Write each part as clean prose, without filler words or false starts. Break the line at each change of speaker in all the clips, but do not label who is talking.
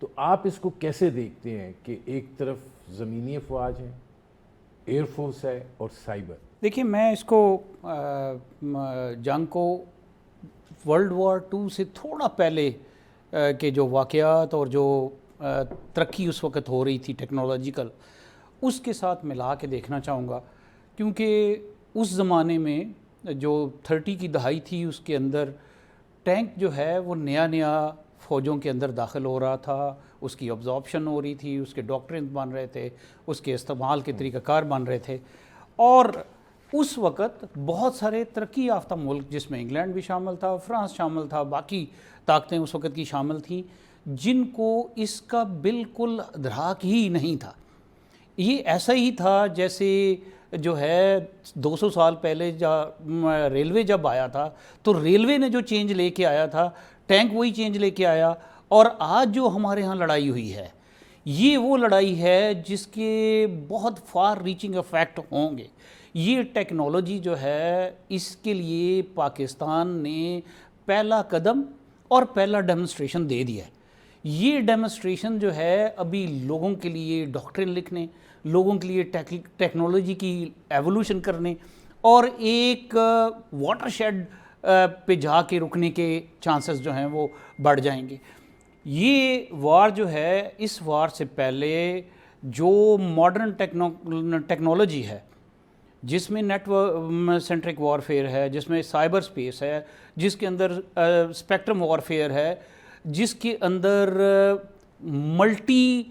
تو آپ اس کو کیسے دیکھتے ہیں کہ ایک طرف زمینی افواج ہیں، ایئر فورس ہے اور سائبر؟
دیکھیے میں اس کو جنگ کو ورلڈ وار 2 سے تھوڑا پہلے کے جو واقعات اور جو ترقی اس وقت ہو رہی تھی ٹیکنالوجیکل، اس کے ساتھ ملا کے دیکھنا چاہوں گا، کیونکہ اس زمانے میں جو 30 کی دہائی تھی اس کے اندر ٹینک جو ہے وہ نیا نیا فوجوں کے اندر داخل ہو رہا تھا، اس کی ابزارپشن ہو رہی تھی، اس کے ڈاکٹرنز بن رہے تھے، اس کے استعمال کے طریقہ کار بن رہے تھے، اور اس وقت بہت سارے ترقی یافتہ ملک جس میں انگلینڈ بھی شامل تھا، فرانس شامل تھا، باقی طاقتیں اس وقت کی شامل تھیں، جن کو اس کا بالکل ادراک ہی نہیں تھا۔ یہ ایسا ہی تھا جیسے جو ہے 200 سال پہلے ریلوے جب آیا تھا تو ریلوے نے جو چینج لے کے آیا تھا، ٹینک وہی چینج لے کے آیا، اور آج جو ہمارے ہاں لڑائی ہوئی ہے یہ وہ لڑائی ہے جس کے بہت فار ریچنگ افیکٹ ہوں گے۔ یہ ٹیکنالوجی جو ہے اس کے لیے پاکستان نے پہلا قدم اور پہلا ڈیمونسٹریشن دے دیا ہے۔ یہ ڈیمونسٹریشن جو ہے ابھی لوگوں کے لیے ڈاکٹرن لکھنے، لوگوں کے لیے ٹیکنالوجی کی ایوولوشن کرنے اور ایک واٹر شیڈ پہ جا کے رکنے کے چانسز جو ہیں وہ بڑھ جائیں گے۔ یہ وار جو ہے، اس وار سے پہلے جو ماڈرن ٹیکنالوجی ہے جس میں نیٹ سینٹرک وارفیئر ہے، جس میں سائبر سپیس ہے، جس کے اندر اسپیکٹرم وارفیئر ہے، جس کے اندر ملٹی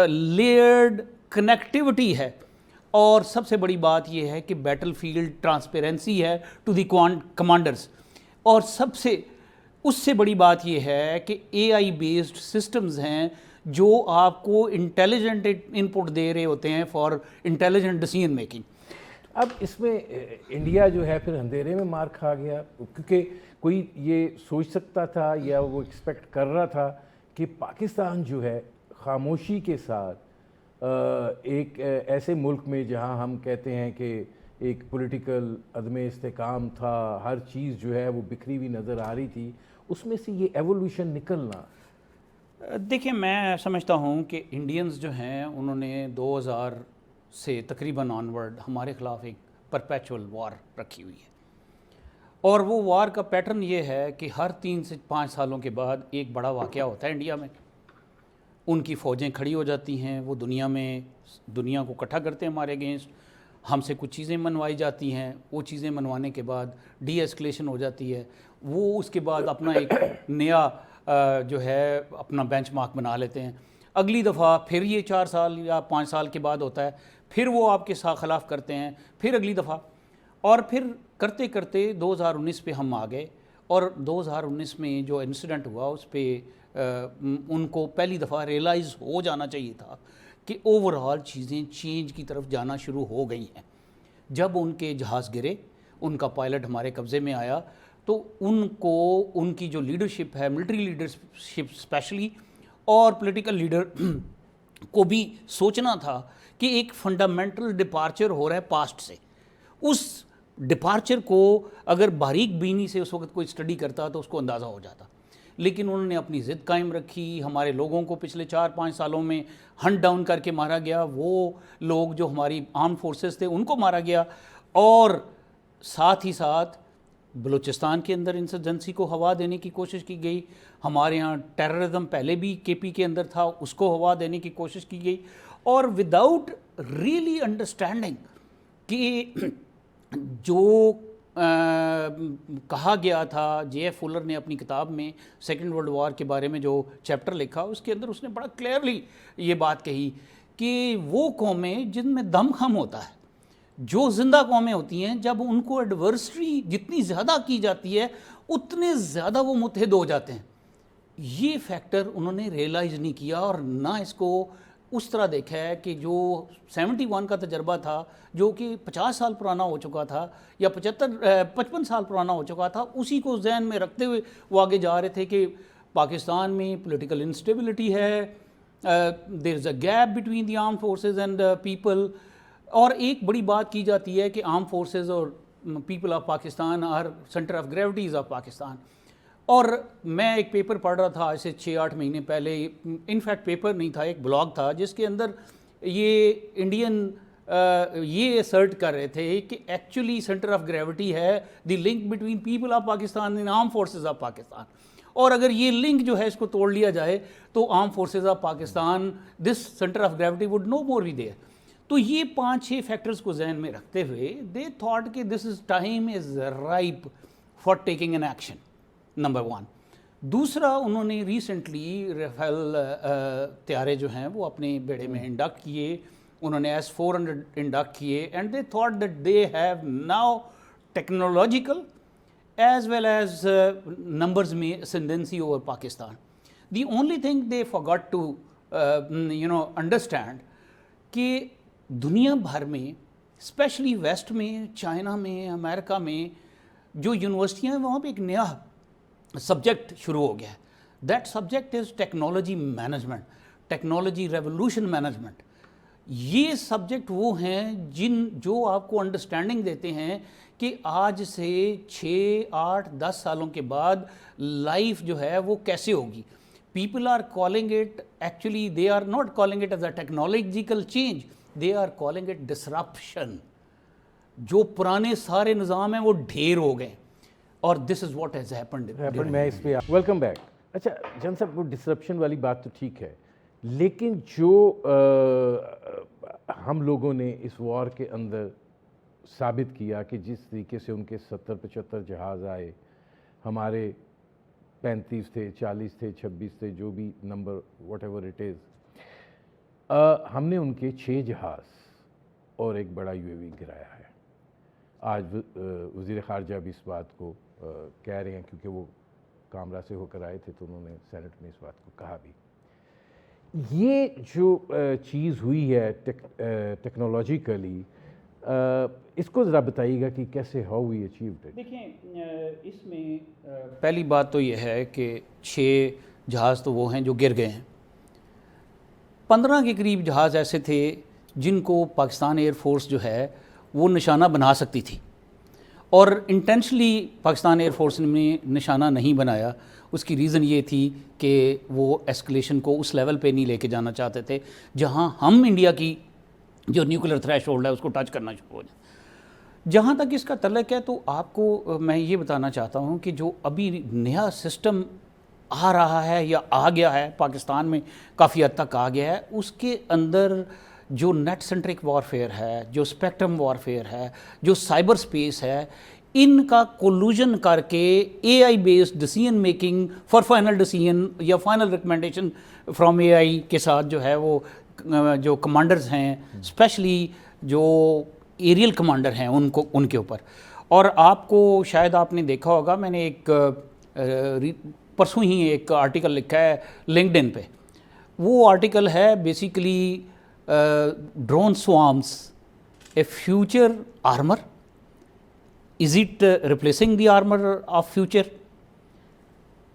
لیئرڈ کنیکٹیوٹی ہے، اور سب سے بڑی بات یہ ہے کہ بیٹل فیلڈ ٹرانسپیرنسی ہے ٹو دی کمانڈرز، اور اس سے بڑی بات یہ ہے کہ اے آئی بیسڈ سسٹمز ہیں جو آپ کو انٹیلیجنٹ ان پٹ دے رہے ہوتے ہیں فار انٹیلیجنٹ ڈیسیژن میکنگ۔
اب اس میں انڈیا جو ہے پھر اندھیرے میں مار کھا گیا، کیونکہ کوئی یہ سوچ سکتا تھا یا وہ ایکسپیکٹ کر رہا تھا کہ پاکستان جو ہے خاموشی کے ساتھ ایک ایسے ملک میں جہاں ہم کہتے ہیں کہ ایک پولیٹیکل عدم استحکام تھا، ہر چیز جو ہے وہ بکھری ہوئی نظر آ رہی تھی، اس میں سے یہ ایوولوشن نکلنا؟
دیکھیں میں سمجھتا ہوں کہ انڈینز جو ہیں انہوں نے 2000 سے تقریباً آنورڈ ہمارے خلاف ایک پرپیچول وار رکھی ہوئی ہے، اور وہ وار کا پیٹرن یہ ہے کہ ہر 3 سے 5 سالوں کے بعد ایک بڑا واقعہ ہوتا ہے انڈیا میں، ان کی فوجیں کھڑی ہو جاتی ہیں، وہ دنیا کو اکٹھا کرتے ہیں ہمارے اگینسٹ، ہم سے کچھ چیزیں منوائی جاتی ہیں، وہ چیزیں منوانے کے بعد ڈی ایسکلیشن ہو جاتی ہے، وہ اس کے بعد اپنا ایک نیا جو ہے اپنا بینچ مارک بنا لیتے ہیں، اگلی دفعہ پھر یہ 4 سال یا 5 سال کے بعد ہوتا ہے، پھر وہ آپ کے ساتھ خلاف کرتے ہیں، پھر اگلی دفعہ، اور پھر کرتے کرتے 2019 پہ ہم آ گئے، اور 2019 میں جو انسیڈنٹ ہوا اس پہ ان کو پہلی دفعہ ریئلائز ہو جانا چاہیے تھا کہ اوور آل چیزیں چینج کی طرف جانا شروع ہو گئی ہیں۔ جب ان کے جہاز گرے، ان کا پائلٹ ہمارے قبضے میں آیا، تو ان کی جو لیڈرشپ ہے، ملٹری لیڈرشپ اسپیشلی، اور پولیٹیکل لیڈر کو بھی سوچنا تھا کہ ایک فنڈامنٹل ڈپارچر ہو رہا ہے پاسٹ سے۔ اس ڈپارچر کو اگر باریک بینی سے اس وقت کوئی اسٹڈی کرتا تو اس کو اندازہ ہو جاتا، لیکن انہوں نے اپنی ضد قائم رکھی، ہمارے لوگوں کو پچھلے 4-5 سالوں میں ہنٹ ڈاؤن کر کے مارا گیا، وہ لوگ جو ہماری آرم فورسز تھے ان کو مارا گیا، اور ساتھ ہی ساتھ بلوچستان کے اندر انسرجنسی کو ہوا دینے کی کوشش کی گئی، ہمارے ہاں ٹیررزم پہلے بھی کے پی کے اندر تھا، اس کو ہوا دینے کی کوشش کی گئی، اور وداؤٹ ریئلی انڈرسٹینڈنگ کہ جو کہا گیا تھا، جے ایف فولر نے اپنی کتاب میں سیکنڈ ورلڈ وار کے بارے میں جو چیپٹر لکھا، اس کے اندر اس نے بڑا کلیئرلی یہ بات کہی کہ وہ قومیں جن میں دم خم ہوتا ہے، جو زندہ قومیں ہوتی ہیں، جب ان کو ایڈورسٹی جتنی زیادہ کی جاتی ہے اتنے زیادہ وہ متحد ہو جاتے ہیں۔ یہ فیکٹر انہوں نے ریئلائز نہیں کیا، اور نہ اس کو اس طرح دیکھا ہے کہ جو 71 کا تجربہ تھا، جو کہ 50 سال پرانا ہو چکا تھا یا 55 سال پرانا ہو چکا تھا، اسی کو ذہن میں رکھتے ہوئے وہ آگے جا رہے تھے کہ پاکستان میں پولیٹیکل انسٹیبلٹی ہے، there is a gap between the arm forces and people, اور ایک بڑی بات کی جاتی ہے کہ آرم فورسز اور people of Pakistan are centre of gravities of Pakistan, اور میں ایک پیپر پڑھ رہا تھا آج سے 6-8 مہینے پہلے، انفیکٹ پیپر نہیں تھا، ایک بلاگ تھا جس کے اندر یہ انڈین یہ اسرٹ کر رہے تھے کہ ایکچولی سینٹر آف گریوٹی ہے the link between people of Pakistan and arm forces of Pakistan, اور اگر یہ لنک جو ہے اس کو توڑ لیا جائے تو arm forces of Pakistan this centre of gravity would no more be there. تو یہ 5-6 فیکٹرز کو ذہن میں رکھتے ہوئے دے تھاٹ کہ this is time is ripe for taking an action, number 1. دوسرا، انہوں نے ریسنٹلی رافیل طیارے جو ہیں وہ اپنے بیڑے میں انڈکٹ کیے، انہوں نے S-400 انڈکٹ کیے، and they thought that they have now technological as well as numbers میں ascendancy over Pakistan. The only thing they forgot to understand کہ دنیا بھر میں اسپیشلی ویسٹ میں، چائنا میں، امریکہ میں جو یونیورسٹیاں ہیں وہاں پہ ایک نیا سبجیکٹ شروع ہو گیا ہے. That subject is technology management, technology revolution management. یہ سبجیکٹ وہ ہیں جو آپ کو انڈرسٹینڈنگ دیتے ہیں کہ آج سے 6-8-10 سالوں کے بعد لائف جو ہے وہ کیسے ہوگی. People are calling it, actually they are not calling it as a technological change, they are calling it disruption. جو پرانے سارے نظام ہیں وہ ڈھیر ہو گئے، اور دس از واٹ ہیز ہیپنڈ.
میں اس پہ ویلکم بیک. اچھا جان صاحب، وہ ڈسرپشن والی بات تو ٹھیک ہے، لیکن جو ہم لوگوں نے اس وار کے اندر ثابت کیا کہ جس طریقے سے ان کے 70-75 جہاز آئے، ہمارے 35 تھے، 40 تھے، 26 تھے، جو بھی number what ever it is, ہم نے ان کے 6 جہاز اور ایک بڑا UAV گرایا ہے. آج وزیر خارجہ بھی اس بات کو کہہ رہے ہیں، کیونکہ وہ کامرا سے ہو کر آئے تھے تو انہوں نے سینٹ میں اس بات کو کہا بھی. یہ جو چیز ہوئی ہے ٹیکنالوجیکلی، اس کو ذرا بتائیے گا کہ کیسے ہاؤ وی اچیوڈ اٹ.
دیکھیں، اس میں پہلی بات تو یہ ہے کہ 6 جہاز تو وہ ہیں جو گر گئے ہیں. 15 کے قریب جہاز ایسے تھے جن کو پاکستان ایئر فورس جو ہے وہ نشانہ بنا سکتی تھی، اور انٹینشلی پاکستان ایئر فورس نے نشانہ نہیں بنایا. اس کی ریزن یہ تھی کہ وہ ایسکلیشن کو اس لیول پہ نہیں لے کے جانا چاہتے تھے جہاں ہم انڈیا کی جو نیوکلیر تھریش ہولڈ ہے اس کو ٹچ کرنا شروع ہو جائے. جہاں تک اس کا تعلق ہے تو آپ کو میں یہ بتانا چاہتا ہوں کہ جو ابھی نیا سسٹم آ رہا ہے یا آ گیا ہے پاکستان میں، کافی حد تک آ گیا ہے، اس کے اندر جو نیٹ سینٹرک وارفیئر ہے، جو اسپیکٹرم وارفیئر ہے، جو سائبر سپیس ہے، ان کا کولوژن کر کے AI based decision making for final decision یا فائنل ریکمنڈیشن فرام AI کے ساتھ جو ہے وہ جو کمانڈرز ہیں، اسپیشلی جو ایریل کمانڈر ہیں ان کے اوپر. اور آپ کو شاید آپ نے دیکھا ہوگا، میں نے ایک پرسوں ہی ایک آرٹیکل لکھا ہے LinkedIn پہ. وہ آرٹیکل ہے basically drone swarms a future armour, is it replacing the armour of future.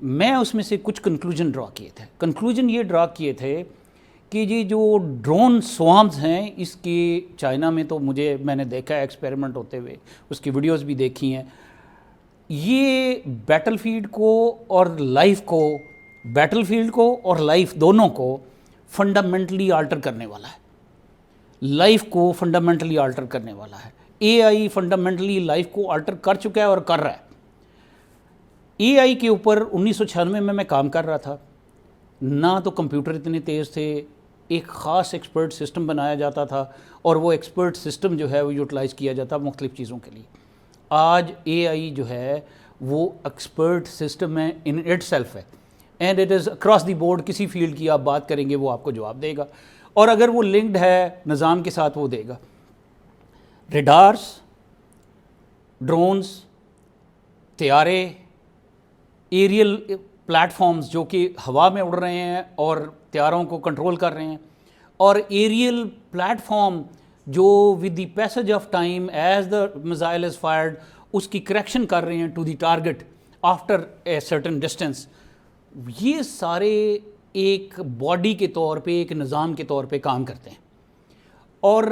میں اس میں سے کچھ کنکلوژن ڈرا کیے تھے. کنکلوژن یہ ڈرا کیے تھے کہ یہ جو ڈرون سوارمز ہیں، اس کی چائنا میں تو میں نے دیکھا ہے ایکسپیریمنٹ ہوتے ہوئے، اس کی ویڈیوز بھی دیکھی ہیں. یہ بیٹل فیلڈ کو اور لائف کو، بیٹل فیلڈ کو اور لائف دونوں کو فنڈامنٹلی آلٹر کرنے والا ہے. لائف کو فنڈامنٹلی آلٹر کرنے والا ہے. AI فنڈامنٹلی لائف کو آلٹر کر چکا ہے اور کر رہا ہے. AI کے اوپر 1996 میں کام کر رہا تھا. نہ تو کمپیوٹر اتنے تیز تھے، ایک خاص ایکسپرٹ سسٹم بنایا جاتا تھا، اور وہ ایکسپرٹ سسٹم جو ہے وہ یوٹیلائز کیا جاتا مختلف چیزوں کے لیے. آج AI جو ہے وہ ایکسپرٹ سسٹم ہے ان اٹ سیلف ہے، and it is across the board. کسی فیلڈ کی آپ بات کریں گے وہ آپ کو جواب دے گا، اور اگر وہ لنکڈ ہے نظام کے ساتھ وہ دے گا. ریڈارز، ڈرونز، طیارے، ایریل پلیٹ فارمز جو کہ ہوا میں اڑ رہے ہیں اور طیاروں کو کنٹرول کر رہے ہیں، اور ایریل پلیٹ فارم جو with the passage of time as the missile is fired اس کی کریکشن کر رہے ہیں to the target after a certain distance. یہ سارے ایک باڈی کے طور پہ، ایک نظام کے طور پہ کام کرتے ہیں. اور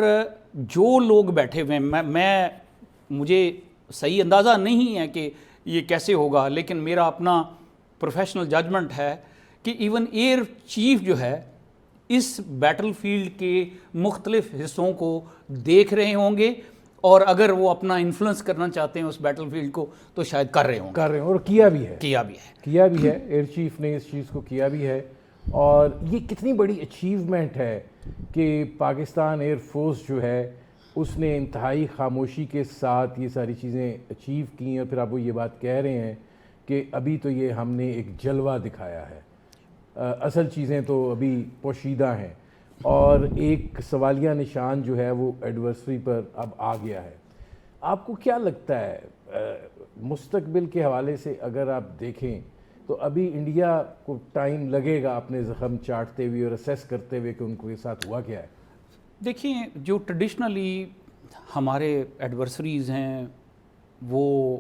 جو لوگ بیٹھے ہوئے ہیں، مجھے صحیح اندازہ نہیں ہے کہ یہ کیسے ہوگا، لیکن میرا اپنا پروفیشنل ججمنٹ ہے کہ ایون ایئر چیف جو ہے اس بیٹل فیلڈ کے مختلف حصوں کو دیکھ رہے ہوں گے، اور اگر وہ اپنا انفلوئنس کرنا چاہتے ہیں اس بیٹل فیلڈ کو تو شاید کر رہے ہوں گے،
اور کیا بھی ہے ایئر چیف نے اس چیز کو کیا بھی ہے. اور یہ کتنی بڑی اچیومنٹ ہے کہ پاکستان ایئر فورس جو ہے اس نے انتہائی خاموشی کے ساتھ یہ ساری چیزیں اچیو کی ہیں. اور پھر آپ وہ یہ بات کہہ رہے ہیں کہ ابھی تو یہ ہم نے ایک جلوہ دکھایا ہے، اصل چیزیں تو ابھی پوشیدہ ہیں. اور ایک سوالیہ نشان جو ہے وہ ایڈورسری پر اب آ گیا ہے. آپ کو کیا لگتا ہے مستقبل کے حوالے سے اگر آپ دیکھیں تو ابھی انڈیا کو ٹائم لگے گا اپنے زخم چاٹتے ہوئے اور اسیس کرتے ہوئے کہ ان کو یہ ساتھ ہوا کیا ہے؟
دیکھیں، جو ٹریڈیشنلی ہمارے ایڈورسریز ہیں وہ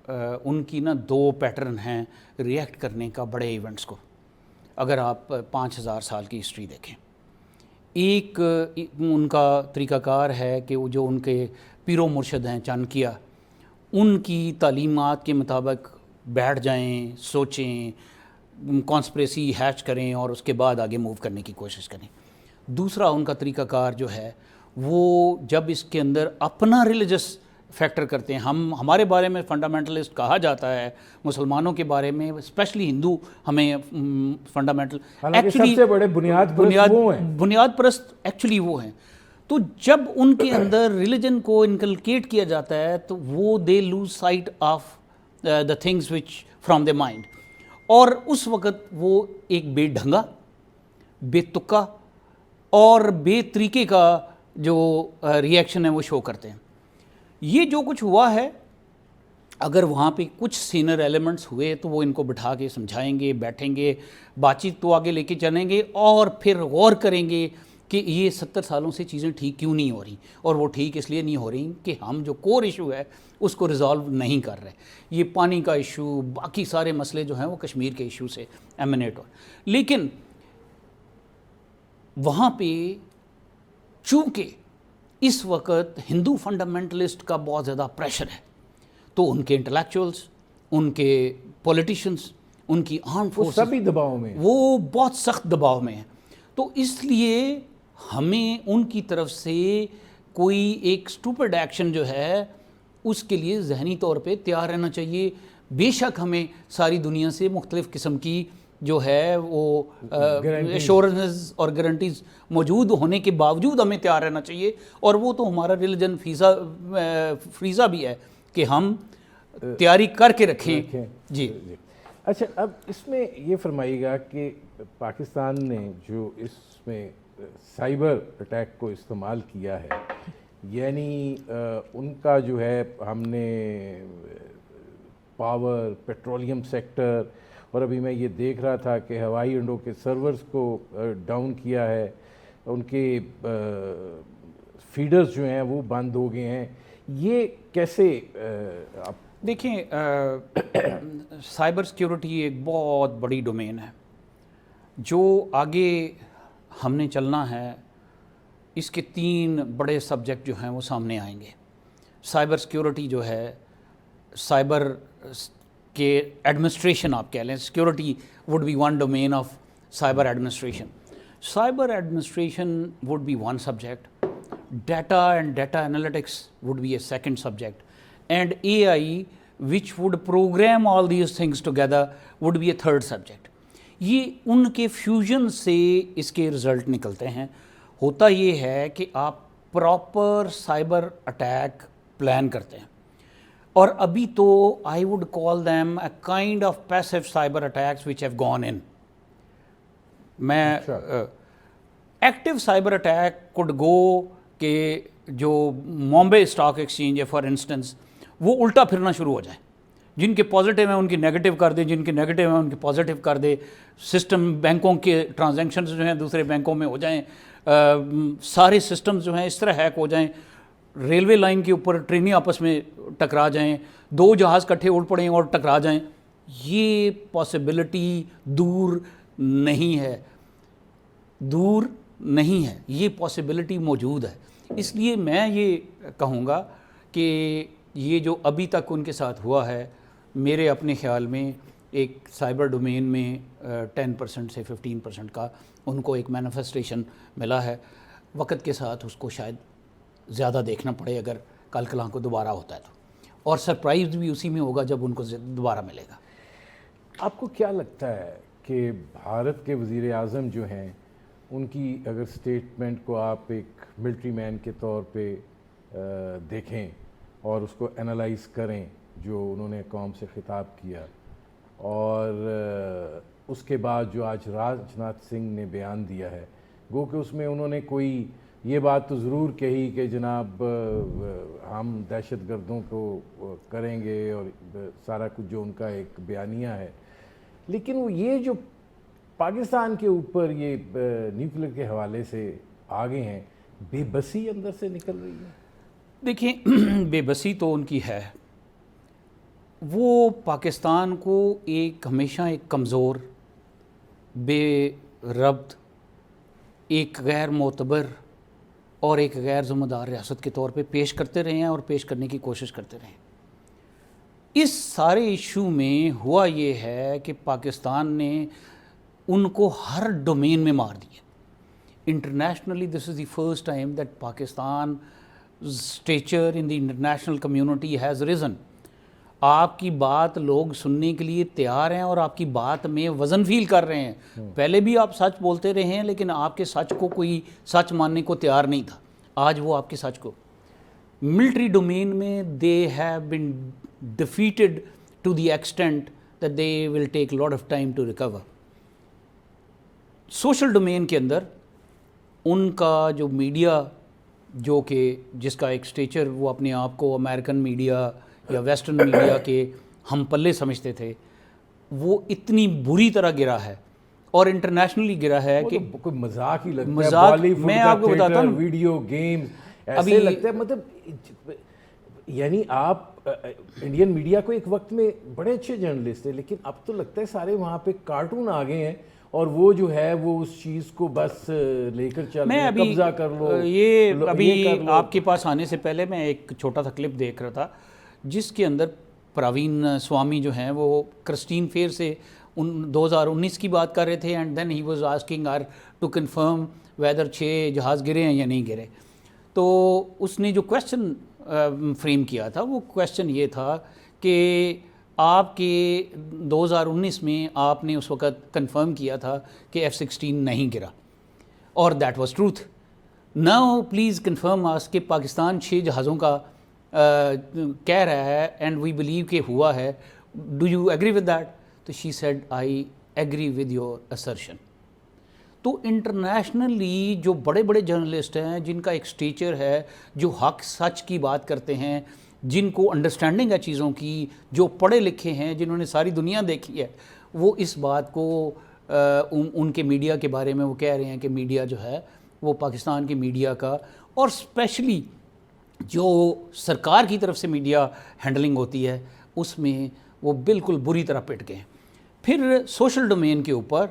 ان کی نا دو پیٹرن ہیں ریئیکٹ کرنے کا بڑے ایونٹس کو. اگر آپ 5000 سال کی ہسٹری دیکھیں، ایک ان کا طریقہ کار ہے کہ وہ جو ان کے پیر و مرشد ہیں چانکیہ، ان کی تعلیمات کے مطابق بیٹھ جائیں، سوچیں، کانسپریسی ہیچ کریں اور اس کے بعد آگے موو کرنے کی کوشش کریں. دوسرا ان کا طریقہ کار جو ہے وہ جب اس کے اندر اپنا ریلیجس فیکٹر کرتے ہیں. ہمارے بارے میں فنڈامنٹلسٹ کہا جاتا ہے، مسلمانوں کے بارے میں اسپیشلی ہندو ہمیں فنڈامنٹل
سب سے بڑے
بنیاد پرست ایکچولی وہ ہیں. تو جب ان کے اندر ریلیجن کو انکلکیٹ کیا جاتا ہے تو وہ they lose sight of the things which from the mind, اور اس وقت وہ ایک بے ڈھنگا، بے تکا اور بے طریقے کا جو ریئیکشن ہے وہ شو کرتے ہیں. یہ جو کچھ ہوا ہے، اگر وہاں پہ کچھ سینئر ایلیمنٹس ہوئے تو وہ ان کو بٹھا کے سمجھائیں گے، بیٹھیں گے، بات چیت تو آگے لے کے چلیں گے اور پھر غور کریں گے کہ یہ 70 سالوں سے چیزیں ٹھیک کیوں نہیں ہو رہی. اور وہ ٹھیک اس لیے نہیں ہو رہی کہ ہم جو کور ایشو ہے اس کو ریزالو نہیں کر رہے. یہ پانی کا ایشو، باقی سارے مسئلے جو ہیں وہ کشمیر کے ایشو سے ایمنیٹ ہو. لیکن وہاں پہ چونکہ اس وقت ہندو فنڈامنٹلسٹ کا بہت زیادہ پریشر ہے، تو ان کے انٹلیکچوئلس، ان کے پولیٹیشنز، ان کی آرم فورسز
سبھی دباؤ میں،
وہ بہت سخت دباؤ میں ہیں. تو اس لیے ہمیں ان کی طرف سے کوئی ایک سٹوپڈ ایکشن جو ہے اس کے لیے ذہنی طور پہ تیار رہنا چاہیے. بے شک ہمیں ساری دنیا سے مختلف قسم کی جو ہے وہ ایشورنس اور گارنٹیز موجود ہونے کے باوجود ہمیں تیار رہنا چاہیے. اور وہ تو ہمارا ریلیجن فریضہ بھی ہے کہ ہم تیاری کر کے رکھیں. جی
اچھا، اب اس میں یہ فرمائیے گا کہ پاکستان نے جو اس میں سائبر اٹیک کو استعمال کیا ہے، یعنی ان کا جو ہے ہم نے پاور، پیٹرولیم سیکٹر، اور ابھی میں یہ دیکھ رہا تھا کہ ہوائی اڈوں کے سرورز کو ڈاؤن کیا ہے، ان کے فیڈرز جو ہیں وہ بند ہو گئے ہیں. یہ کیسے آپ
دیکھیں، سائبر سیکیورٹی ایک بہت بڑی ڈومین ہے جو آگے ہم نے چلنا ہے. اس کے 3 بڑے سبجیکٹ جو ہیں وہ سامنے آئیں گے. سائبر سیکیورٹی جو ہے، سائبر کے ایڈمنسٹریشن آپ کہہ لیں، security would be one domain of cyber administration. Cyber administration would be one subject. Data and data analytics would be a second subject, and AI, which would program all these things together, would be a third subject. یہ ان کے fusion سے اس کے result نکلتے ہیں. ہوتا یہ ہے کہ آپ پراپر سائبر اٹیک پلان کرتے ہیں، اور ابھی تو I would call them a kind of passive cyber attacks which have gone in. میں active cyber attack could go کہ جو بامبے اسٹاک ایکسچینج ہے فار انسٹنس، وہ الٹا پھرنا شروع ہو جائے. جن کے پازیٹیو ہیں ان کی نیگیٹو کر دے، جن کے نیگیٹو ہیں ان کے پازیٹیو کر دے. سسٹم بینکوں کے ٹرانزیکشنز جو ہیں دوسرے بینکوں میں ہو جائیں، سارے سسٹمز جو ہیں اس طرح ہیک ہو جائیں. ریلوے لائن کے اوپر ٹرینیں آپس میں ٹکرا جائیں، 2 جہاز کٹھے اڑ پڑیں اور ٹکرا جائیں. یہ پاسبلٹی دور نہیں ہے، دور نہیں ہے، یہ پاسبلٹی موجود ہے. اس لیے میں یہ کہوں گا کہ یہ جو ابھی تک ان کے ساتھ ہوا ہے، میرے اپنے خیال میں ایک سائبر ڈومین میں 10% سے 15% کا ان کو ایک مینیفیسٹیشن ملا ہے. وقت کے ساتھ اس کو شاید زیادہ دیکھنا پڑے اگر کل کلاں کو دوبارہ ہوتا ہے تو, اور سرپرائز بھی اسی میں ہوگا جب ان کو دوبارہ ملے گا.
آپ کو کیا لگتا ہے کہ بھارت کے وزیر اعظم جو ہیں ان کی اگر اسٹیٹمنٹ کو آپ ایک ملٹری مین کے طور پہ دیکھیں اور اس کو انالائز کریں جو انہوں نے قوم سے خطاب کیا, اور اس کے بعد جو آج راج ناتھ سنگھ نے بیان دیا ہے, گو کہ اس میں انہوں نے کوئی یہ بات تو ضرور کہی کہ جناب ہم دہشت گردوں کو کریں گے اور سارا کچھ جو ان کا ایک بیانیہ ہے, لیکن وہ یہ جو پاکستان کے اوپر یہ نیوکلیر کے حوالے سے آگے ہیں, بے بسی اندر سے نکل رہی ہے.
دیکھیں بے بسی تو ان کی ہے, وہ پاکستان کو ایک ہمیشہ ایک کمزور, بے ربط, ایک غیر معتبر اور ایک غیر ذمہ دار ریاست کے طور پہ پیش کرتے رہے ہیں اور پیش کرنے کی کوشش کرتے رہے ہیں. اس سارے ایشو میں ہوا یہ ہے کہ پاکستان نے ان کو ہر ڈومین میں مار دیا. Internationally this is the first time that Pakistan Stitcher in the international community has reason. آپ کی بات لوگ سننے کے لیے تیار ہیں اور آپ کی بات میں وزن فیل کر رہے ہیں. پہلے بھی آپ سچ بولتے رہے ہیں لیکن آپ کے سچ کو کوئی سچ ماننے کو تیار نہیں تھا. آج وہ آپ کے سچ کو ملٹری ڈومین میں they have been defeated to the extent that they will take lot of time to recover. Social domain کے اندر ان کا جو میڈیا جو کہ جس کا ایک اسٹیچر وہ اپنے آپ کو امریکن میڈیا یا ویسٹرن میڈیا کے ہم پلے سمجھتے تھے, وہ اتنی بری طرح گرا ہے اور انٹرنیشنلی گرا ہے کہ
کوئی مذاق ہی لگتا ہے.
مذاق
بالی ووڈ
میں
کا
آپ کو بتاتا
تھیٹر,
ہوں,
ویڈیو گیمز ایسے لگتا ہے, مطلب یعنی آپ انڈین میڈیا کو ایک وقت میں بڑے اچھے جرنلسٹ تھے, لیکن اب تو لگتا ہے سارے وہاں پہ کارٹون آ گئے ہیں اور وہ جو ہے وہ اس چیز کو بس لے کر چل رہے ہیں, قبضہ کر لو.
یہ ابھی آپ کے پاس آنے سے پہلے میں ایک چھوٹا سا کلپ دیکھ رہا تھا جس کے اندر پراوین سوامی جو ہیں وہ کرسٹین فیئر سے 2019 کی بات کر رہے تھے, and then he was asking her to confirm whether 6 جہاز گرے ہیں یا نہیں گرے. تو اس نے جو کویشچن فریم کیا تھا وہ کویشچن یہ تھا کہ آپ کے 2019 میں آپ نے اس وقت کنفرم کیا تھا کہ F-16 نہیں گرا, اور that was truth. Now please confirm us کہ پاکستان 6 جہازوں کا کہہ رہا ہے اینڈ وی بلیو کہ ہوا ہے, do you agree with that? تو she said I agree with your assertion. تو انٹرنیشنلی جو بڑے بڑے جرنلسٹ ہیں جن کا ایک اسٹیچر ہے, جو حق سچ کی بات کرتے ہیں, جن کو انڈرسٹینڈنگ ہے چیزوں کی, جو پڑھے لکھے ہیں, جنہوں نے ساری دنیا دیکھی ہے, وہ اس بات کو ان کے میڈیا کے بارے میں وہ کہہ رہے ہیں کہ میڈیا جو ہے وہ پاکستان کے میڈیا کا, اور اسپیشلی جو سرکار کی طرف سے میڈیا ہینڈلنگ ہوتی ہے اس میں وہ بالکل بری طرح پٹ گئے. پھر سوشل ڈومین کے اوپر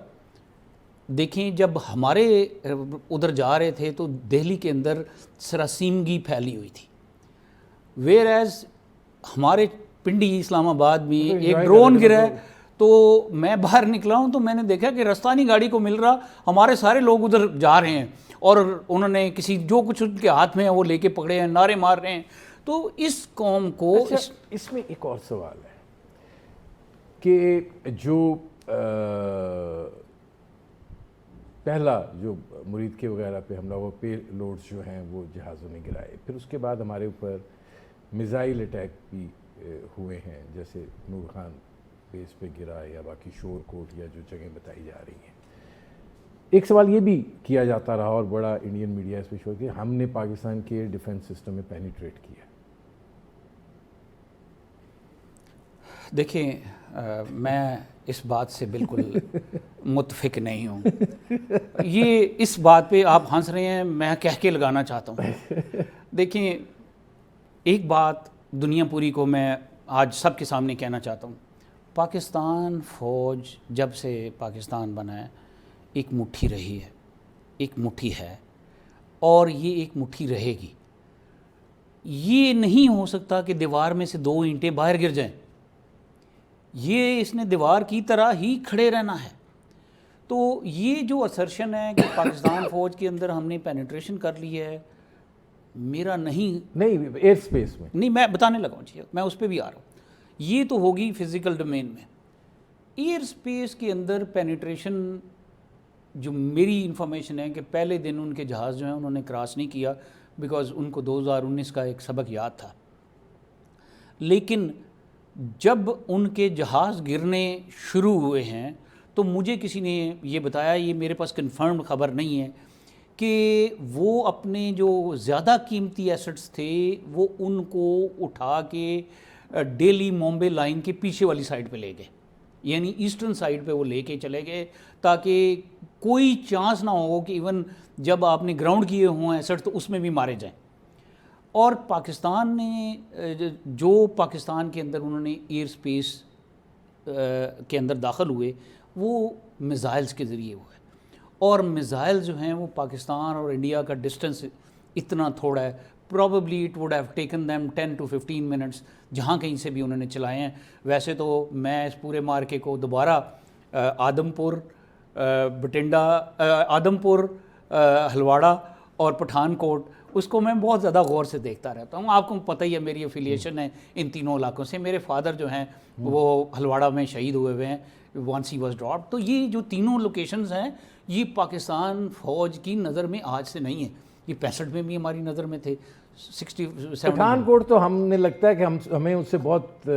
دیکھیں, جب ہمارے ادھر جا رہے تھے تو دہلی کے اندر سراسیمگی پھیلی ہوئی تھی, ویئر ایز ہمارے پنڈی اسلام آباد میں ایک ڈرون گرا ہے تو میں باہر نکلا ہوں تو میں نے دیکھا کہ رستہ نہیں گاڑی کو مل رہا, ہمارے سارے لوگ ادھر جا رہے ہیں اور انہوں نے کسی جو کچھ ان کے ہاتھ میں ہے وہ لے کے پکڑے ہیں, نعرے مار رہے ہیں. تو اس قوم کو
اس میں ایک اور سوال ہے کہ جو پہلا جو مرید کے وغیرہ پہ حملہ ہوا, پے لوڈز جو ہیں وہ جہازوں نے گرائے, پھر اس کے بعد ہمارے اوپر میزائل اٹیک بھی ہوئے ہیں, جیسے نور خان بیس پہ گرا یا باقی شور کوٹ یا جو جگہیں بتائی جا رہی ہیں. ایک سوال یہ بھی کیا جاتا رہا اور بڑا انڈین میڈیا اس پہ شو کہ ہم نے پاکستان کے ڈیفنس سسٹم میں پینیٹریٹ کیا.
دیکھیں میں اس بات سے بالکل متفق نہیں ہوں. یہ اس بات پہ آپ ہنس رہے ہیں, میں کہہ کے لگانا چاہتا ہوں. دیکھیں ایک بات دنیا پوری کو میں آج سب کے سامنے کہنا چاہتا ہوں, پاکستان فوج جب سے پاکستان بنا ہے ایک مٹھی رہی ہے, ایک مٹھی ہے اور یہ ایک مٹھی رہے گی. یہ نہیں ہو سکتا کہ دیوار میں سے 2 اینٹیں باہر گر جائیں. یہ اس نے دیوار کی طرح ہی کھڑے رہنا ہے. تو یہ جو اسرشن ہے کہ پاکستان فوج کے اندر ہم نے پینیٹریشن کر لی ہے، میرا نہیں
ایئر اسپیس میں
نہیں، میں بتانے لگا ہوں، میں اس پہ بھی آ رہا ہوں. یہ تو ہوگی فزیکل ڈومین میں. ایئر اسپیس کے اندر پینیٹریشن، جو میری انفارمیشن ہے کہ پہلے دن ان کے جہاز جو ہیں انہوں نے کراس نہیں کیا، بیکاز ان کو 2019 کا ایک سبق یاد تھا. لیکن جب ان کے جہاز گرنے شروع ہوئے ہیں تو مجھے کسی نے یہ بتایا، یہ میرے پاس کنفرمڈ خبر نہیں ہے، کہ وہ اپنے جو زیادہ قیمتی ایسٹس تھے وہ ان کو اٹھا کے ڈیلی مومبے لائن کے پیچھے والی سائڈ پہ لے گئے، یعنی ایسٹرن سائڈ پہ وہ لے کے چلے گئے، تاکہ کوئی چانس نہ ہو کہ ایون جب آپ نے گراؤنڈ کیے ہوں ایسٹ تو اس میں بھی مارے جائیں. اور پاکستان نے جو پاکستان کے اندر انہوں نے ایئر سپیس کے اندر داخل ہوئے وہ میزائلز کے ذریعے ہوئے، اور میزائل جو ہیں وہ پاکستان اور انڈیا کا ڈسٹنس اتنا تھوڑا ہے، probably it would have taken them 10 to 15 minutes جہاں کہیں سے بھی انہوں نے چلائے ہیں. ویسے تو میں اس پورے مارکے کو دوبارہ آدم پور بٹنڈا آدم پور ہلواڑہ اور پٹھان کوٹ اس کو میں بہت زیادہ غور سے دیکھتا رہتا ہوں. آپ کو پتہ ہی ہے میری افیلیشن ہے ان تینوں علاقوں سے. میرے فادر جو ہیں وہ ہلواڑہ میں شہید ہوئے ہوئے ہیں once he was dropped. تو یہ جو تینوں لوکیشنز ہیں یہ پاکستان فوج کی نظر میں آج سے نہیں ہے، یہ 65 میں بھی ہماری نظر میں تھے. 67
پٹھان کوٹ تو ہمیں لگتا ہے کہ ہمیں اس سے بہت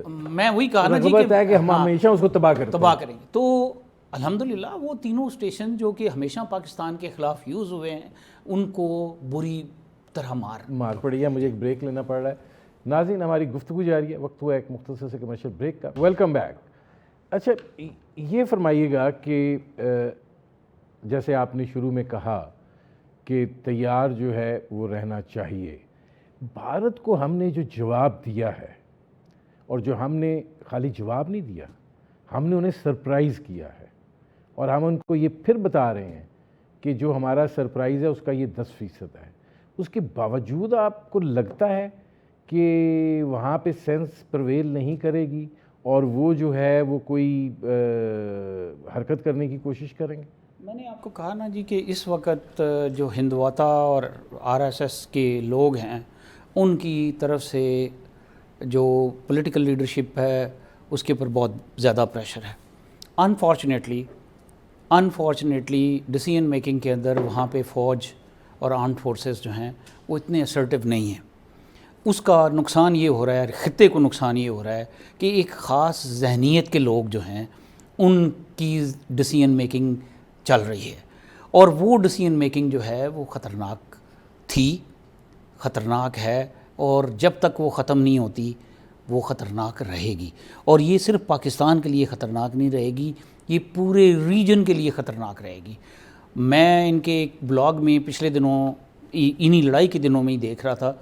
میں وہی کہا نا جی
کہ ہم ہمیشہ اس کو تباہ
کریں گے. تو الحمدللہ وہ تینوں اسٹیشن جو کہ ہمیشہ پاکستان کے خلاف یوز ہوئے ہیں ان کو بری طرح مار
پڑی ہے. مجھے ایک بریک لینا پڑ رہا ہے. ناظرین ہماری گفتگو جاری ہے، وقت ہوا ایک مختصر سے کمرشل بریک کا. Welcome back. اچھا یہ فرمائیے گا کہ جیسے آپ نے شروع میں کہا کہ تیار جو ہے وہ رہنا چاہیے، بھارت کو ہم نے جو جواب دیا ہے، اور جو ہم نے خالی جواب نہیں دیا، ہم نے انہیں سرپرائز کیا ہے، اور ہم ان کو یہ پھر بتا رہے ہیں کہ جو ہمارا سرپرائز ہے اس کا یہ 10% ہے. اس کے باوجود آپ کو لگتا ہے کہ وہاں پہ سینس پرویل نہیں کرے گی اور وہ جو ہے وہ کوئی حرکت کرنے کی کوشش کریں گے؟
میں نے آپ کو کہا نا جی کہ اس وقت جو ہندواتا اور RSS کے لوگ ہیں ان کی طرف سے جو پولیٹیکل لیڈرشپ ہے اس کے اوپر بہت زیادہ پریشر ہے. انفارچونیٹلی ڈیسیژن میکنگ کے اندر وہاں پہ فوج اور آرمڈ فورسز جو ہیں وہ اتنے اسرٹیو نہیں ہیں. اس کا نقصان یہ ہو رہا ہے، خطے کو نقصان یہ ہو رہا ہے کہ ایک خاص ذہنیت کے لوگ جو ہیں ان کی ڈیسیژن میکنگ چل رہی ہے، اور وہ ڈیسیژن میکنگ جو ہے وہ خطرناک تھی، خطرناک ہے، اور جب تک وہ ختم نہیں ہوتی وہ خطرناک رہے گی. اور یہ صرف پاکستان کے لیے خطرناک نہیں رہے گی، یہ پورے ریجن کے لیے خطرناک رہے گی. میں ان کے ایک بلاگ میں پچھلے دنوں انہی لڑائی کے دنوں میں ہی دیکھ رہا تھا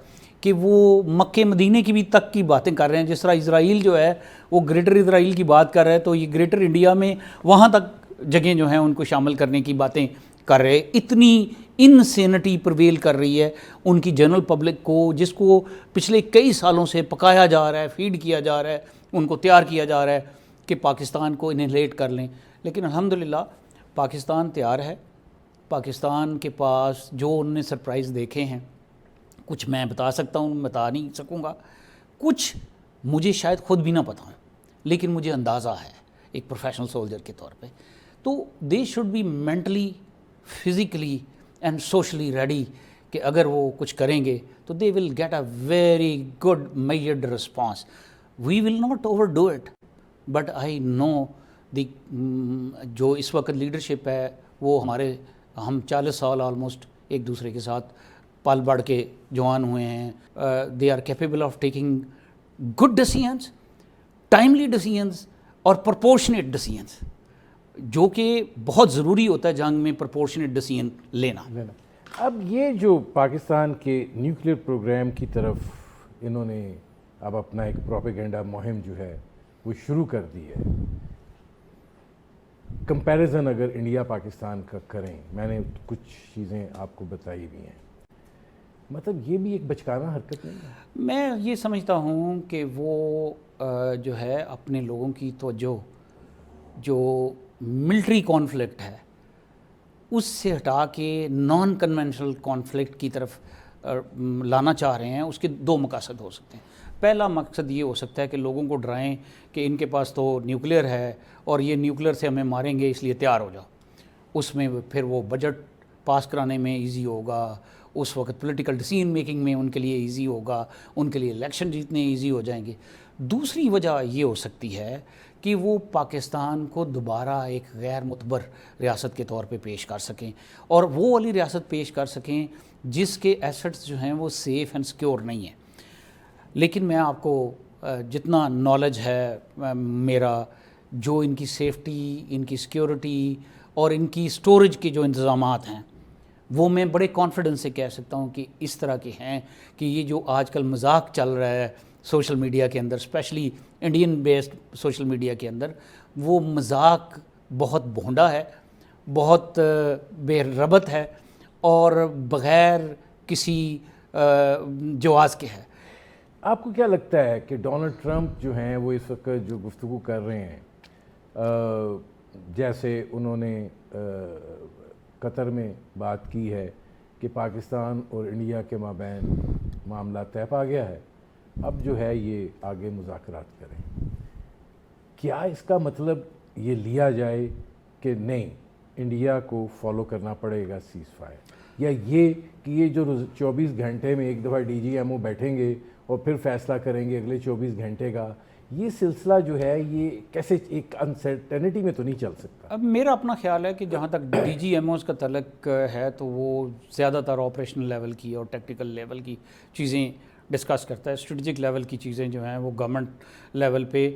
کہ وہ مکہ مدینہ کی بھی تک کی باتیں کر رہے ہیں. جس طرح اسرائیل جو ہے وہ گریٹر اسرائیل کی بات کر رہا ہے، تو یہ گریٹر انڈیا میں وہاں تک جگہیں جو ہیں ان کو شامل کرنے کی باتیں کر رہے. اتنی انسینٹی پرویل کر رہی ہے ان کی جنرل پبلک کو، جس کو پچھلے کئی سالوں سے پکایا جا رہا ہے، فیڈ کیا جا رہا ہے، ان کو تیار کیا جا رہا ہے کہ پاکستان کو انہیلیٹ کر لیں. لیکن الحمدللہ پاکستان تیار ہے. پاکستان کے پاس جو انہوں نے سرپرائز دیکھے ہیں، کچھ میں بتا سکتا ہوں، بتا نہیں سکوں گا، کچھ مجھے شاید خود بھی نہ پتا ہوں، لیکن مجھے اندازہ ہے ایک پروفیشنل سولجر کے طور پہ. تو they should be mentally, physically and socially ready کہ اگر وہ کچھ کریں گے تو they will get a very good measured response. We will not overdo it, but I know the جو اس وقت لیڈرشپ ہے وہ ہم 40 سال آلموسٹ ایک دوسرے کے ساتھ پل بڑھ کے جوان ہوئے ہیں. They are capable of taking good decisions, timely decisions اور پرپورشنیٹ ڈیسیژنس، جو کہ بہت ضروری ہوتا ہے جنگ میں پرپورشنیٹ ڈیسیژن لینا.
اب یہ جو پاکستان کے نیوکلیئر پروگرام کی طرف انہوں نے اب اپنا ایک پروپیگنڈا مہم جو ہے وہ شروع کر دی ہے، کمپیریزن اگر انڈیا پاکستان کا کریں، میں نے کچھ چیزیں آپ کو بتائی بھی ہیں. مطلب یہ بھی ایک بچکانہ حرکت نہیں ہے؟
میں یہ سمجھتا ہوں کہ وہ جو ہے اپنے لوگوں کی توجہ جو ملٹری کانفلکٹ ہے اس سے ہٹا کے نان کنونشنل کانفلکٹ کی طرف لانا چاہ رہے ہیں. اس کے دو مقاصد ہو سکتے ہیں. پہلا مقصد یہ ہو سکتا ہے کہ لوگوں کو ڈرائیں کہ ان کے پاس تو نیوکلیئر ہے اور یہ نیوکلیئر سے ہمیں ماریں گے اس لیے تیار ہو جاؤ. اس میں پھر وہ بجٹ پاس کرانے میں ایزی ہوگا, اس وقت پولیٹیکل ڈیسیژن میکنگ میں ان کے لیے ایزی ہوگا, ان کے لیے الیکشن جیتنے ایزی ہو جائیں گے. دوسری وجہ یہ ہو سکتی ہے کہ وہ پاکستان کو دوبارہ ایک غیر معتبر ریاست کے طور پہ پیش کر سکیں, اور وہ والی ریاست پیش کر سکیں جس کے ایسٹس جو ہیں وہ سیف اینڈ سیکیور نہیں ہیں. لیکن میں آپ کو جتنا نالج ہے میرا, جو ان کی سیفٹی, ان کی سیکیورٹی اور ان کی سٹوریج کے جو انتظامات ہیں وہ میں بڑے کانفیڈنس سے کہہ سکتا ہوں کہ اس طرح کے ہیں کہ یہ جو آج کل مذاق چل رہا ہے سوشل میڈیا کے اندر, especially Indian based social media کے اندر, وہ مذاق بہت بھونڈا ہے, بہت بے ربط ہے اور بغیر کسی جواز کے ہے.
آپ کو کیا لگتا ہے کہ ڈونلڈ ٹرمپ جو ہیں وہ اس وقت جو گفتگو کر رہے ہیں, جیسے انہوں نے قطر میں بات کی ہے کہ پاکستان اور انڈیا کے مابین معاملہ طے پا گیا ہے, اب جو ہے یہ آگے مذاکرات کریں, کیا اس کا مطلب یہ لیا جائے کہ نہیں انڈیا کو فالو کرنا پڑے گا سیز فائر, یا یہ کہ یہ جو 24 گھنٹے میں ایک دفعہ ڈی جی ایم او بیٹھیں گے اور پھر فیصلہ کریں گے اگلے 24 گھنٹے کا, یہ سلسلہ جو ہے یہ کیسے ایک انسرٹینٹی میں تو نہیں چل سکتا؟
اب میرا اپنا خیال ہے کہ جہاں تک ڈی جی ایم اوز کا تعلق ہے تو وہ زیادہ تر آپریشنل لیول کی اور ٹیکٹیکل لیول کی چیزیں ڈسکس کرتا ہے. اسٹریٹجک لیول کی چیزیں جو ہیں وہ گورنمنٹ لیول پہ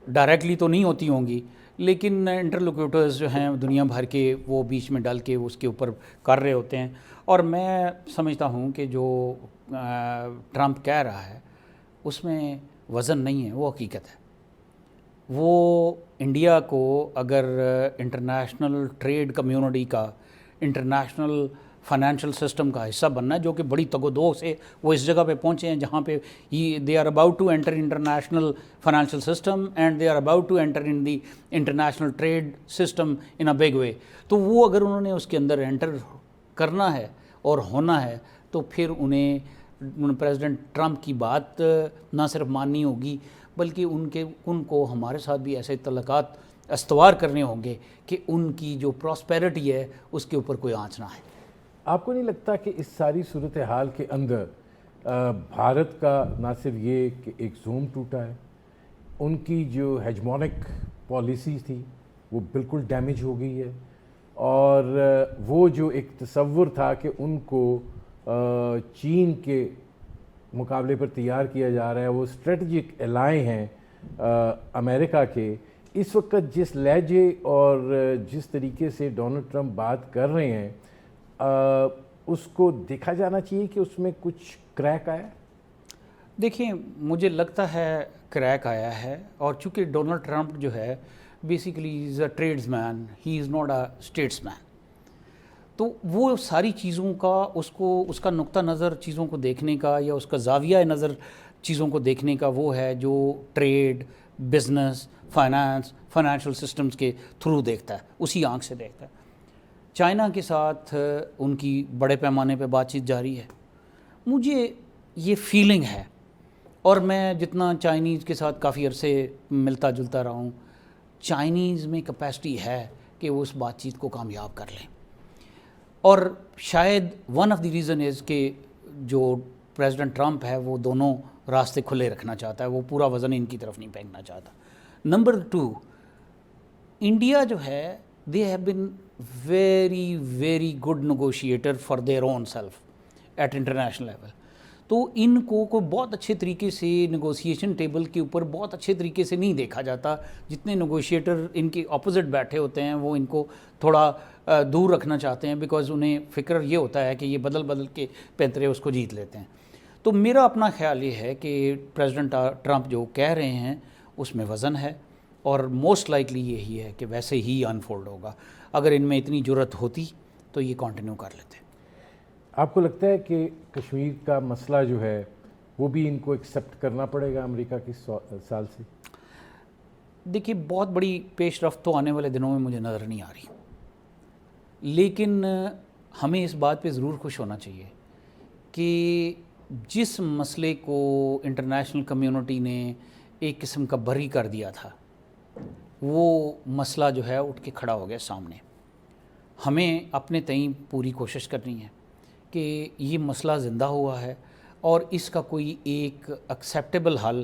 ڈائریکٹلی تو نہیں ہوتی ہوں گی, لیکن انٹرلوکیوٹرز جو ہیں دنیا بھر کے وہ بیچ میں ڈال کے اس کے اوپر کر رہے ہوتے ہیں. اور میں سمجھتا ہوں کہ جو ٹرمپ کہہ رہا ہے اس میں وزن نہیں ہے, وہ حقیقت ہے. وہ انڈیا کو اگر انٹرنیشنل ٹریڈ کمیونٹی کا, انٹرنیشنل فائنینشیل سسٹم کا حصہ بننا ہے, جو کہ بڑی تگ و دو سے وہ اس جگہ پہ پہنچے ہیں جہاں پہ they are about to enter international financial system and they are about to enter in the international trade system in a big way. تو وہ اگر انہوں نے اس کے اندر انٹر کرنا ہے اور ہونا ہے تو پھر انہیں پریزیڈنٹ ٹرمپ کی بات نہ صرف ماننی ہوگی بلکہ ان کو ہمارے ساتھ بھی ایسے تعلقات استوار کرنے ہوں گے کہ ان کی جو پراسپیرٹی ہے اس کے اوپر کوئی آنچ نہ ہے.
آپ کو نہیں لگتا کہ اس ساری صورتحال کے اندر بھارت کا نہ صرف یہ کہ ایک زوم ٹوٹا ہے, ان کی جو ہیجمونک پالیسی تھی وہ بالکل ڈیمیج ہو گئی ہے, اور وہ جو ایک تصور تھا کہ ان کو چین کے مقابلے پر تیار کیا جا رہا ہے, وہ اسٹریٹجک الائے ہیں امریکہ کے, اس وقت جس لہجے اور جس طریقے سے ڈونلڈ ٹرمپ بات کر رہے ہیں اس کو دیکھا جانا چاہیے کہ اس میں کچھ کریک آیا.
دیکھیں مجھے لگتا ہے کریک آیا ہے, اور چونکہ ڈونلڈ ٹرمپ جو ہے basically is a tradesman, he is not a statesman. تو وہ ساری چیزوں کا اس کا نقطہ نظر چیزوں کو دیکھنے کا یا اس کا زاویہ نظر چیزوں کو دیکھنے کا وہ ہے جو trade, business, finance, financial systems کے تھرو دیکھتا ہے, اسی آنکھ سے دیکھتا ہے. چائنا کے ساتھ ان کی بڑے پیمانے پہ بات چیت جاری ہے. مجھے یہ فیلنگ ہے, اور میں جتنا چائنیز کے ساتھ کافی عرصے ملتا جلتا رہا ہوں, چائنیز میں کیپیسٹی ہے کہ وہ اس بات چیت کو کامیاب کر لیں. اور شاید one of the reason is کہ جو پریزیڈنٹ ٹرمپ ہے وہ دونوں راستے کھلے رکھنا چاہتا ہے, وہ پورا وزن ان کی طرف نہیں پھینکنا چاہتا. نمبر 2, انڈیا جو ہے they have been very good negotiator for their own self at international level. تو ان کو کوئی بہت اچھے طریقے سے نیگوسیشن ٹیبل کے اوپر بہت اچھے طریقے سے نہیں دیکھا جاتا. جتنے نیگوشیٹر ان کے اپوزٹ بیٹھے ہوتے ہیں وہ ان کو تھوڑا دور رکھنا چاہتے ہیں, بیکاز انہیں فکر یہ ہوتا ہے کہ یہ بدل کے پینترے اس کو جیت لیتے ہیں. تو میرا اپنا خیال یہ ہے کہ پریزیڈنٹ ٹرمپ جو کہہ رہے ہیں اس میں وزن ہے, اور موسٹ لائکلی یہی ہے کہ ویسے ہی انفولڈ ہوگا. اگر ان میں اتنی جرت ہوتی تو یہ کنٹینیو کر لیتے.
آپ کو لگتا ہے کہ کشمیر کا مسئلہ جو ہے وہ بھی ان کو ایکسیپٹ کرنا پڑے گا امریکہ کی سال سے؟
دیکھیے بہت بڑی پیش رفت تو آنے والے دنوں میں مجھے نظر نہیں آ رہی، لیکن ہمیں اس بات پہ ضرور خوش ہونا چاہیے کہ جس مسئلے کو انٹرنیشنل کمیونٹی نے ایک قسم کا بری کر دیا تھا، وہ مسئلہ جو ہے اٹھ کے کھڑا ہو گیا سامنے۔ ہمیں اپنے تئیں پوری کوشش کرنی ہے کہ یہ مسئلہ زندہ ہوا ہے اور اس کا کوئی ایک ایکسیپٹیبل حل،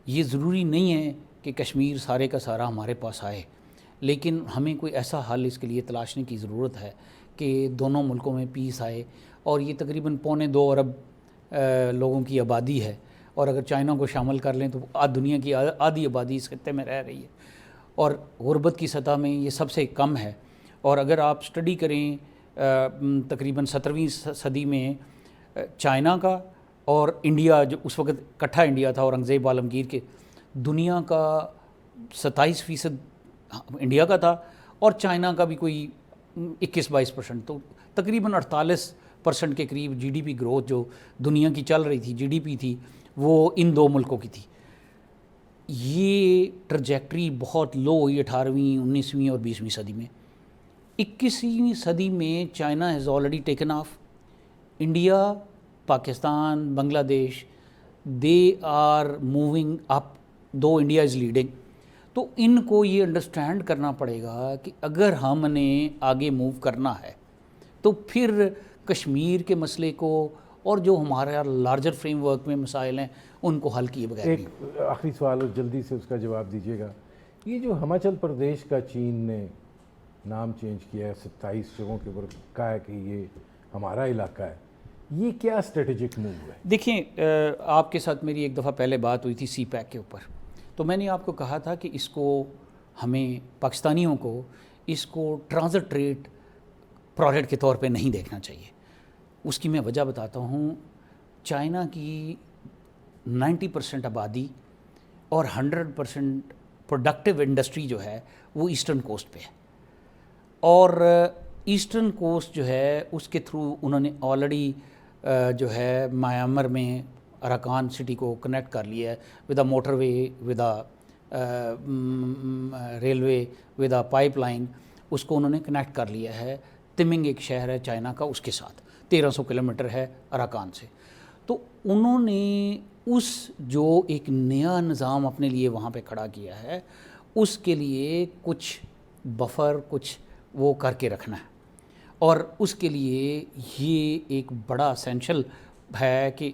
یہ ضروری نہیں ہے کہ کشمیر سارے کا سارا ہمارے پاس آئے، لیکن ہمیں کوئی ایسا حل اس کے لیے تلاشنے کی ضرورت ہے کہ دونوں ملکوں میں پیس آئے۔ اور یہ تقریباً 2.25 ارب لوگوں کی آبادی ہے، اور اگر چائنا کو شامل کر لیں تو دنیا کی آدھی آبادی اس خطے میں رہ رہی ہے، اور غربت کی سطح میں یہ سب سے کم ہے۔ اور اگر آپ سٹڈی کریں تقریباً 17ویں صدی میں چائنا کا اور انڈیا، جو اس وقت اکٹھا انڈیا تھا اورنگزیب عالمگیر کے، دنیا کا 27% انڈیا کا تھا اور چائنا کا بھی کوئی 21-22%، تو تقریباً 48% کے قریب جی ڈی پی گروتھ جو دنیا کی چل رہی تھی، جی ڈی پی تھی، وہ ان دو ملکوں کی تھی۔ یہ ٹریجیکٹری بہت لو ہوئی 18ویں 19ویں اور 20ویں صدی میں۔ 21ویں صدی میں China has already taken off, India, Pakistan, Bangladesh, they are moving up, though India is leading. تو ان کو یہ انڈرسٹینڈ کرنا پڑے گا کہ اگر ہم نے آگے موو کرنا ہے تو پھر کشمیر کے مسئلے کو اور جو ہمارا لارجر فریم ورک میں مسائل ہیں ان کو حل کیے بغیر
ایک آخری سوال اور جلدی سے اس کا جواب دیجیے گا، یہ جو ہماچل پردیش کا چین نے نام چینج کیا ہے، 27 جگہوں کے اوپر کہا ہے کہ یہ ہمارا علاقہ ہے، یہ کیا اسٹریٹجک موو ہے؟
دیکھیں آپ کے ساتھ میری ایک دفعہ پہلے بات ہوئی تھی سی پیک کے اوپر، تو میں نے آپ کو کہا تھا کہ اس کو ہمیں پاکستانیوں کو اس کو ٹرانزٹ ٹریڈ پروجیکٹ کے طور پہ نہیں دیکھنا چاہیے۔ اس کی میں وجہ بتاتا ہوں۔ چائنا کی 90% آبادی اور 100% پروڈکٹیو انڈسٹری جو ہے وہ ایسٹرن کوسٹ پہ ہے، اور ایسٹرن کوسٹ جو ہے اس کے تھرو انہوں نے آلریڈی جو ہے میانمار میں اراکان سٹی کو کنیکٹ کر لیا ہے with a motorway, with a railway, with a pipeline, اس کو انہوں نے کنیکٹ کر لیا ہے۔ تمنگ ایک شہر ہے چائنا کا، اس کے ساتھ 1300 کلومیٹر ہے اراکان سے۔ تو انہوں نے اس جو ایک نیا نظام اپنے لیے وہاں پہ کھڑا کیا ہے، اس کے لیے کچھ بفر، کچھ وہ کر کے رکھنا ہے، اور اس کے لیے یہ ایک بڑا اسینشل ہے کہ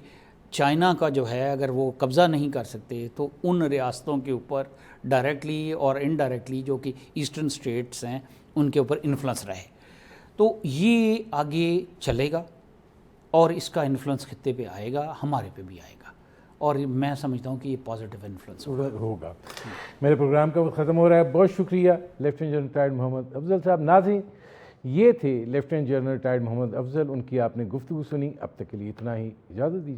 چائنا کا جو ہے اگر وہ قبضہ نہیں کر سکتے تو ان ریاستوں کے اوپر ڈائریکٹلی اور انڈائریکٹلی جو کہ ایسٹرن اسٹیٹس ہیں ان کے اوپر انفلوئنس رہے۔ تو یہ آگے چلے گا اور اس کا انفلوئنس خطے پہ آئے گا، ہمارے پہ بھی آئے گا، اور میں سمجھتا ہوں کہ یہ پازیٹیو انفلوئنس
ہوگا۔ میرے پروگرام کا وقت ختم ہو رہا ہے، بہت شکریہ لیفٹیننٹ جنرل ریٹائرڈ محمد افضل صاحب۔ ناظرین، یہ تھے لیفٹیننٹ جنرل ریٹائرڈ محمد افضل، ان کی آپ نے گفتگو سنی۔ اب تک کے لیے اتنا ہی، اجازت دیجیے۔